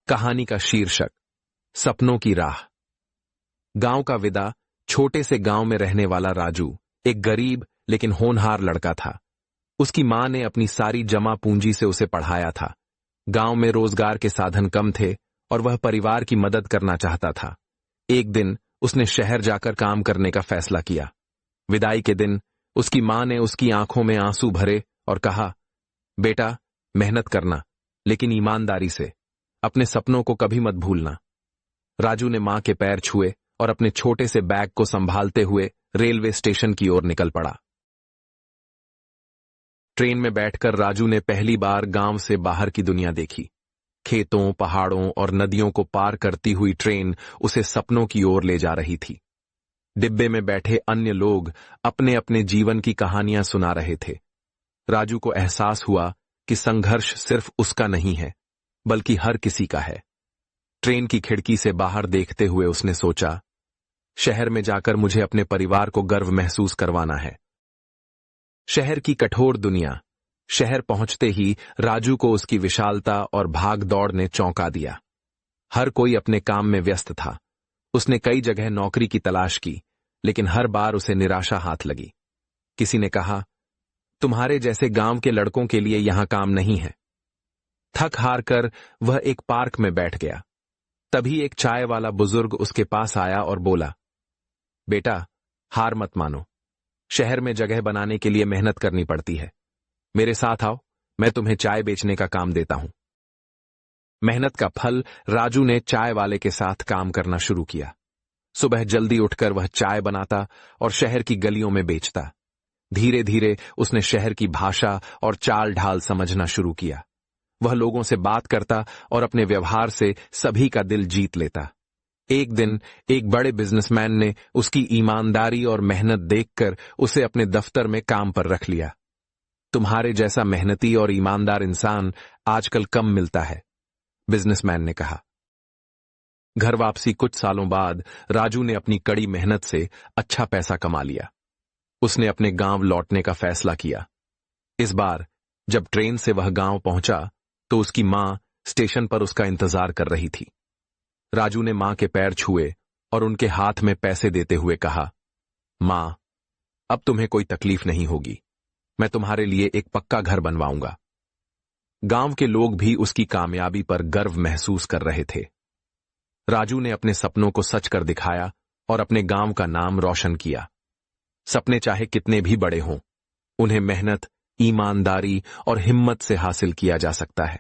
कहानी का शीर्षक सपनों की राह। गांव का विदा। छोटे से गांव में रहने वाला राजू एक गरीब लेकिन होनहार लड़का था। उसकी मां ने अपनी सारी जमा पूंजी से उसे पढ़ाया था। गांव में रोजगार के साधन कम थे और वह परिवार की मदद करना चाहता था। एक दिन उसने शहर जाकर काम करने का फैसला किया। विदाई के दिन उसकी मां ने उसकी आंखों में आंसू भरे और कहा, बेटा, मेहनत करना, लेकिन ईमानदारी से। अपने सपनों को कभी मत भूलना। राजू ने मां के पैर छुए और अपने छोटे से बैग को संभालते हुए रेलवे स्टेशन की ओर निकल पड़ा। ट्रेन में बैठकर राजू ने पहली बार गांव से बाहर की दुनिया देखी। खेतों, पहाड़ों और नदियों को पार करती हुई ट्रेन उसे सपनों की ओर ले जा रही थी। डिब्बे में बैठे अन्य लोग अपने अपने जीवन की कहानियां सुना रहे थे। राजू को एहसास हुआ कि संघर्ष सिर्फ उसका नहीं है, बल्कि हर किसी का है। ट्रेन की खिड़की से बाहर देखते हुए उसने सोचा, शहर में जाकर मुझे अपने परिवार को गर्व महसूस करवाना है। शहर की कठोर दुनिया। शहर पहुंचते ही राजू को उसकी विशालता और भाग दौड़ ने चौंका दिया। हर कोई अपने काम में व्यस्त था। उसने कई जगह नौकरी की तलाश की, लेकिन हर बार उसे निराशा हाथ लगी। किसी ने कहा, तुम्हारे जैसे गांव के लड़कों के लिए यहां काम नहीं है। थक हार कर वह एक पार्क में बैठ गया। तभी एक चाय वाला बुजुर्ग उसके पास आया और बोला, बेटा, हार मत मानो। शहर में जगह बनाने के लिए मेहनत करनी पड़ती है। मेरे साथ आओ, मैं तुम्हें चाय बेचने का काम देता हूं। मेहनत का फल राजू ने चाय वाले के साथ काम करना शुरू किया। सुबह जल्दी उठकर वह चाय बनाता और शहर की गलियों में बेचता। धीरे धीरे उसने शहर की भाषा और चाल ढाल समझना शुरू किया। वह लोगों से बात करता और अपने व्यवहार से सभी का दिल जीत लेता। एक दिन एक बड़े बिजनेसमैन ने उसकी ईमानदारी और मेहनत देखकर उसे अपने दफ्तर में काम पर रख लिया। तुम्हारे जैसा मेहनती और ईमानदार इंसान आजकल कम मिलता है, बिजनेसमैन ने कहा। घर वापसी कुछ सालों बाद राजू ने अपनी कड़ी मेहनत से अच्छा पैसा कमा लिया। उसने अपने गांव लौटने का फैसला किया। इस बार जब ट्रेन से वह गांव पहुंचा तो उसकी मां स्टेशन पर उसका इंतजार कर रही थी। राजू ने मां के पैर छुए और उनके हाथ में पैसे देते हुए कहा, मां, अब तुम्हें कोई तकलीफ नहीं होगी। मैं तुम्हारे लिए एक पक्का घर बनवाऊंगा। गांव के लोग भी उसकी कामयाबी पर गर्व महसूस कर रहे थे। राजू ने अपने सपनों को सच कर दिखाया और अपने गांव का नाम रोशन किया। सपने चाहे कितने भी बड़े हों, उन्हें मेहनत, ईमानदारी और हिम्मत से हासिल किया जा सकता है।